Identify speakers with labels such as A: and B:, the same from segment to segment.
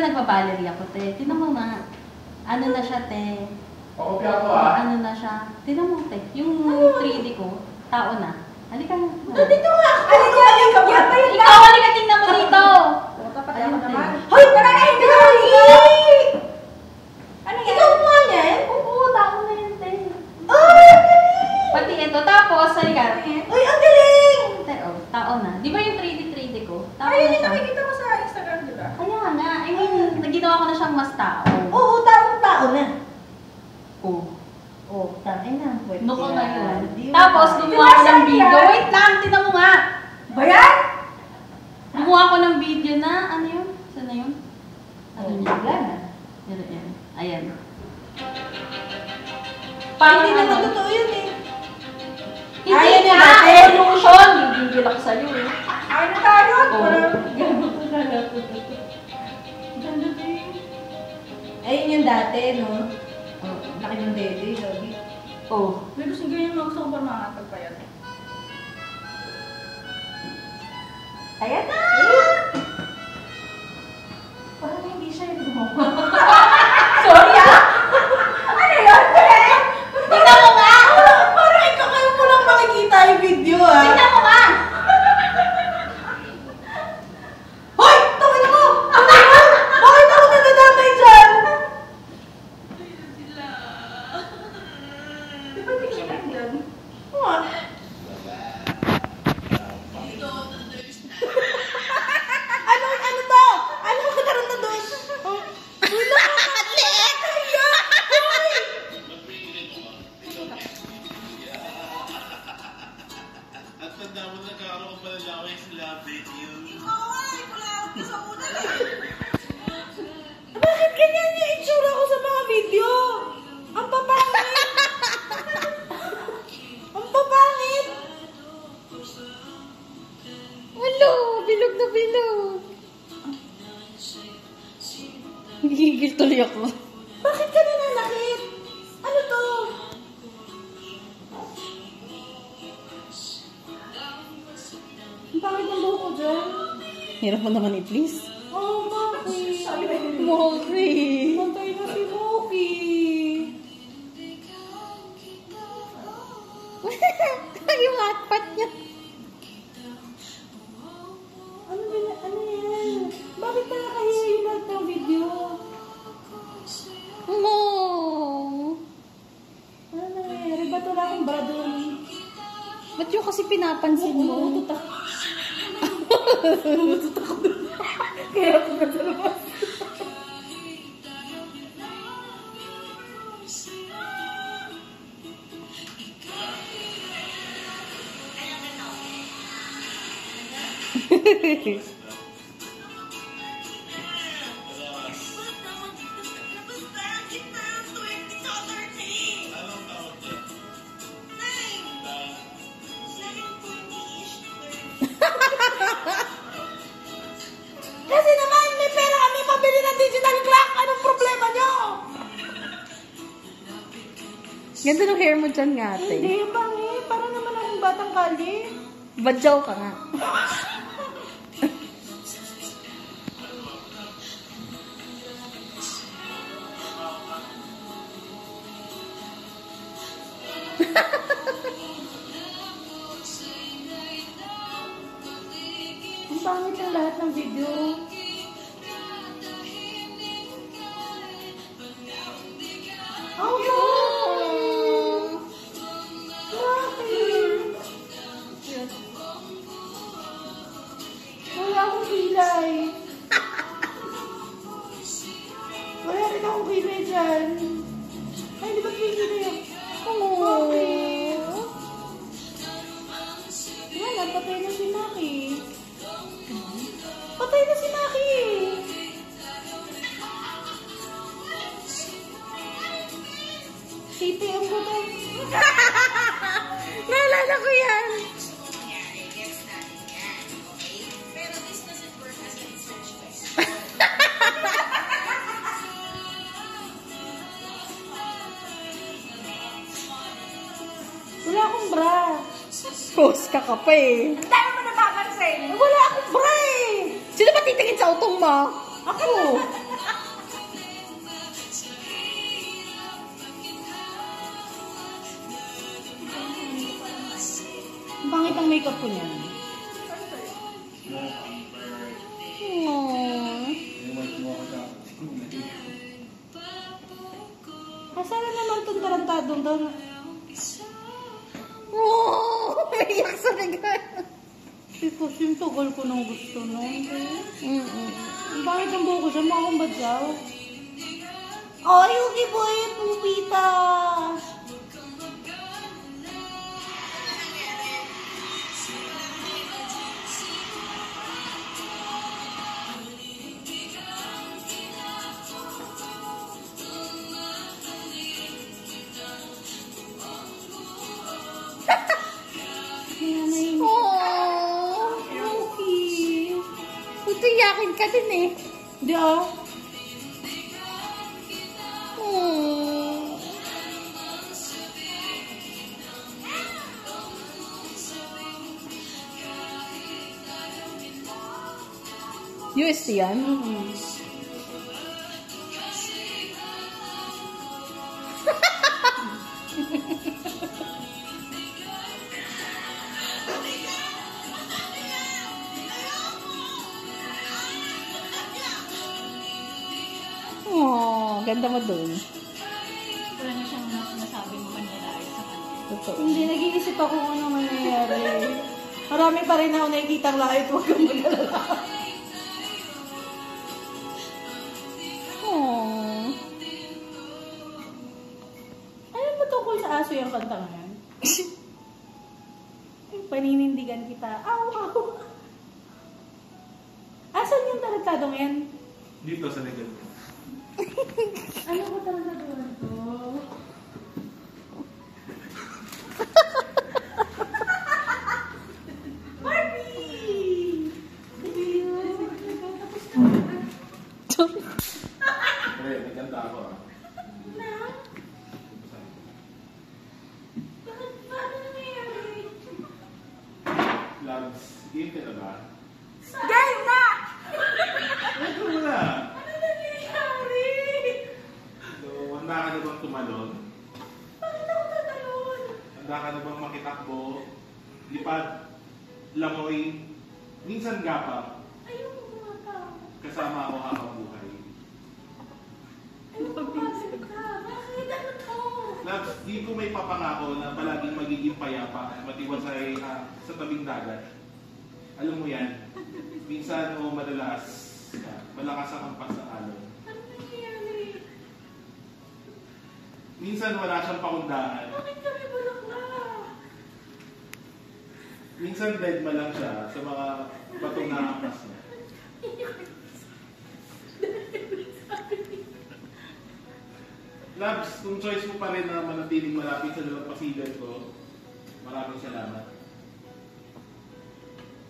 A: Nagbaballeri ako, te. Tinan mo nga. Ano na siya, te?
B: Pakopya ko, ah.
A: Ano na siya? Tinan mo, te. Yung 3D ko, tao na. Halika na.
C: Dito nga! Halika ba?
A: Ikaw, halika, tingnan mo dito.
C: Kapatid ako naman. Hoy! Para na hindi ka mali! Ano yan? Ikaw mo yan?
A: Oo, tao na yun, te.
C: Ay!
A: Pati ito. Tapos, halika.
C: Uy, ang galing!
A: Te, oh, tao na. Di ba yung 3D ko? Tao
C: Ayun
A: na
C: yung
A: siya.
C: nakikita mo sa Instagram, di ba?
A: Kaya nga. I mean, naginawa ko na siyang mas tao.
C: Oo, tao na.
A: Oo.
C: Oh, tangin na.
A: No ko ngayon. Tapos, gumawa ko ng video. Wait lang, tinan mo nga.
C: Ba yan?
A: Gumawa ko ng video na, ano yun? Saan na yun? Ano
C: Oh,
A: niya?
C: wala na.
A: Yan. Ayan.
C: Hindi naman totoo yun eh.
A: Hindi
C: Ayan
A: nga,
C: yung dati.
A: evolution. Gigigil ako sa'yo eh.
C: Ay, natarot!
A: Oo.
C: Gano'n ko na lang. Ayun yung dati, no?
A: Oh.
C: Laki ng dede, sabi.
A: Oh.
C: May gusto ganyan mga gusto ko pa makakapag pa yan. Ayan na! Parang hindi siya yung gumawa. Sorry ah! Ano yun?
A: Tingnan mo nga!
C: Parang ikaw kayo mo lang makikita yung video ah.
A: Tingnan mo nga!
C: Hoy! Tawin mo! Ano yun? Bakit ako nadadamay dyan? Di ba hindi siya dyan? What? Ano to? Ano ka naroon na doon? Oh, wala ka katlet!
D: At tanda mo na nagkakaroon ka pala laway sa video.
C: Bakit ganyan yung itsura ko sa mga video? Ang papangit! Ang papangit!
A: Walo! Bilog na bilog! Gigigil tuloy ako.
C: Bakit ka nananakit? Ano to? Ang pangit ng buhok ko dyan.
A: Hirap mo naman i-please.
C: Oh, Moki!
A: Moki!
C: Pantay na si Moki!
A: Yung hotpot niya.
C: Ano yan? Bakit ka nakahiya yung lahat ng video?
A: Mo!
C: Ano nangyayari? Ba't wala akong bra doon?
A: Ba't yung kasi pinapansin mo?
C: Umutot ako. Umutot ako doon. Kaya ako na sa labas. Kasi naman, may pera kami pabili ng digital clock. Anong problema nyo?
A: Ganda ng hair mo dyan nga, ate.
C: Hindi, pangit. Parang naman akong batang kali.
A: Badyaw ka nga.
C: Ang pangit ng lahat ng video. Oh, no! Bakit? Wala akong kilay. Wala rin akong kilay dyan. Ay, di ba't may kilay ako? Bakit? Wala, patay na si Maki. Patay na si Maki. TTM ko to.
A: Naalala ko yan.
C: Wala akong bra.
A: Post ka pa eh.
C: Ang dami mo napapansin.
A: Wala akong bra eh. Sino ba titingin sa utong mo?
C: Ako. makeup ko niyan. Aww. Kasama naman itong tarantadong daw. Oh, iyak sa nagay. Because yung tugal ko nang gusto nun. Bakit ang buko siya? Makumbad siya. Oh, Yuki boy, pupita. Oh, Yuki. Buti yakin ka din eh. Di ah. UST yan? Oh, ganda mo dun.
A: Wala na siyang nasabi mo kanina ay sa kanya.
C: Totoo. Hindi, nag-iisip ako kung ano mangyayari. Marami pa rin ako nakikitang lahit. Huwag kang mag-alala. Aww. Ano ba tungkol sa aso yung kanta ngayon? Paninindigan kita. Aw, aw. Asan yung tarantadong yan?
D: Dito sa legal.
C: Ano ba tarantadong to? Barbie!
D: Pre, nagkanta ako ah. Loves, game ka na ba?
C: Game na!
D: Ano mo na?
C: Ano nangyayari?
D: So, handa ka na bang tumalon?
C: Bakit ako tatalon?
D: Handa ka na bang makitakbo? Lipad, langoy, minsan gapa,
C: Ayoko kumaka.
D: kasama ako habang buhay.
C: Ayoko kumasin ka. Bakit ano to?
D: Loves, di ko may papangako na palaging magiging payapa at matiwasay sa tabing dagat. Alam mo yan, minsan o madalas, malakas ang hampas sa alon.
C: Ano nangyayari?
D: Minsan wala siyang pakundaan.
C: Bakit kami bulak-la?
D: Minsan dead ma lang siya sa mga batong nakapas niya. Labs, kung choice mo pa rin na manatiling malapit sa dalampasigan ko, maraming salamat.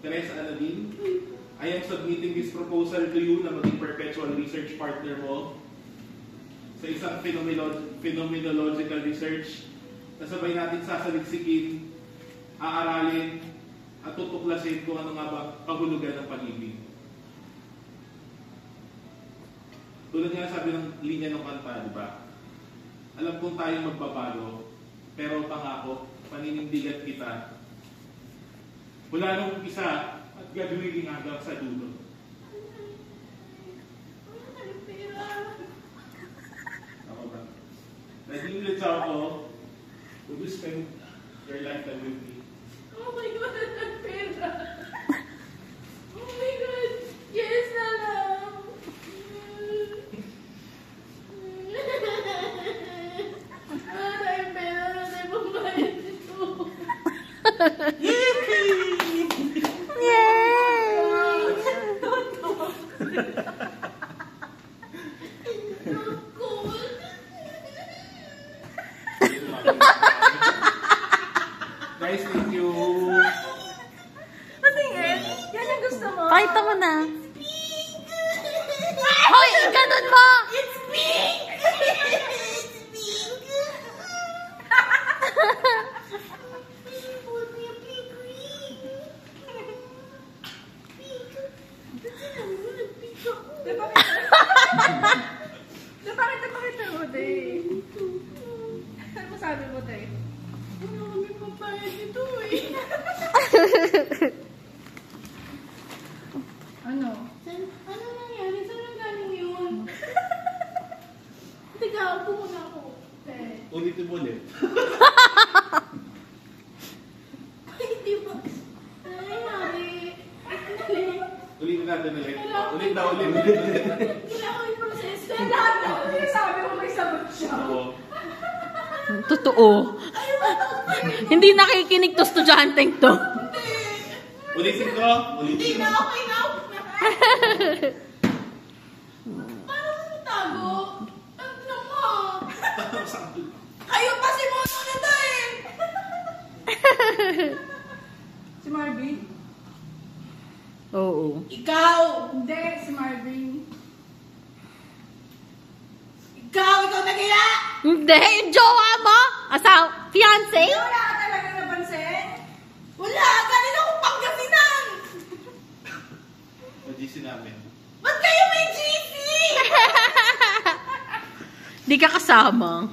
D: Teresa Aladin, I am submitting this proposal to you na maging perpetual research partner mo sa isang phenomenological research na sabay natin sasaliksikin, aaralin, at tutuklasin kung ano nga ba kahulugan ng pag-ibig. Tulad nga sabi ng linya ng kanta, di ba? Alam kong tayong magbabago, pero pangako, paninindigan kita. Wala nang umpisa at gagawin hanggang sa dulo. Ako ba? Nag-iulit sa ako, would you spend your lifetime with me?
C: Oh my God, ang pera. Oh my God. Yes na lang. Wala tayong pera. Wala tayong pambayad nito.
D: Guys, thank you.
C: Patingin. Yan ang gusto mo.
A: Pakita mo na. Hoy, ganun mo!
C: It's pink! It's pink! Put me a pink ring! Pink! Kasi naman, nag-pink ako. Napakita mo, Day. Ano masabi mo, Day? Ano kami papayag nito eh.
D: Ulitin mo ulit.
C: Hindi ba? Ay, Mari.
D: Ulitin natin ulit.
C: Kailangan-
D: Ulit na ulit.
C: Kailangan yung process. Kailangan ko. Sinasabi mo may sagot siya.
D: Oo.
A: Totoo. Hindi nakikinig to estudyanteng to.
D: Ulitin ko.
C: Hindi
D: Ulitin
C: na,
D: ko.
C: okay na. Paano mo natago? Ano mo? Kayo pa si Mono na to eh. Si Marvin?
A: Oo.
C: Ikaw! Hindi, si Marvin. Ikaw nagila!
A: Hindi, yung jowa mo? Asaw, fiancé?
C: Wala ka talaga napansin? Wala! Galing akong Pangasinan!
D: O GC namin.
C: Ba't kayo may GC?
A: Di ka kasama.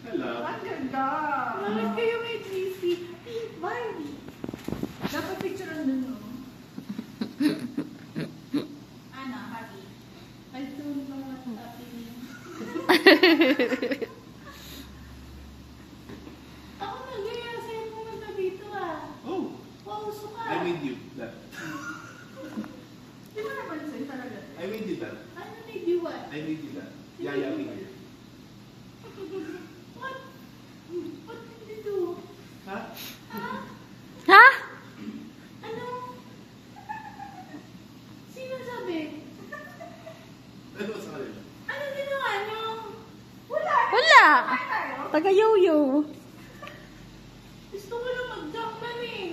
D: Hello.
C: Ang ganda! Bakit kayo may GC? Barbie! Dapat picturean dun, no? Ana, happy. Ay, ito mga happy. Ako nagaya sa'yo pumunta dito ah.
D: Oh,
C: Pauso ka.
D: I made you that.
C: Di ba napansin talaga?
D: I made you that.
C: Ano made you what?
D: I made you that. Yaya figure.
C: What? What did you do?
D: Ha?
C: Ha?
A: Ha?
C: Ano? Sino sabi?
D: Ano sa kanila?
C: Ano ginawa niyo? Wala.
A: Wala.
C: Wala tayo.
A: Taga-yoyo.
C: Gusto ko lang mag-jumpman eh.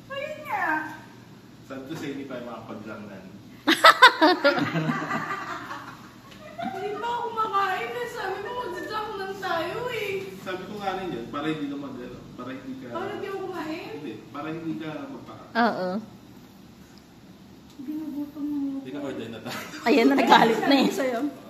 C: Ayun nga.
D: Sabi ko sa hindi tayo makapag-langnan.
C: Hindi pa ako kumakain eh. Sabi mo mag-jumpman tayo eh.
D: Sabi ko nga rin yun, para hindi naman gano'n. Para hindi ka...
C: Para di ako kumain?
D: Hindi, para hindi ka magpaka.
A: Oo.
C: Binugutom ng
D: Hindi ka order na tayo.
A: Ayan na, nagalit na eh sa'yo.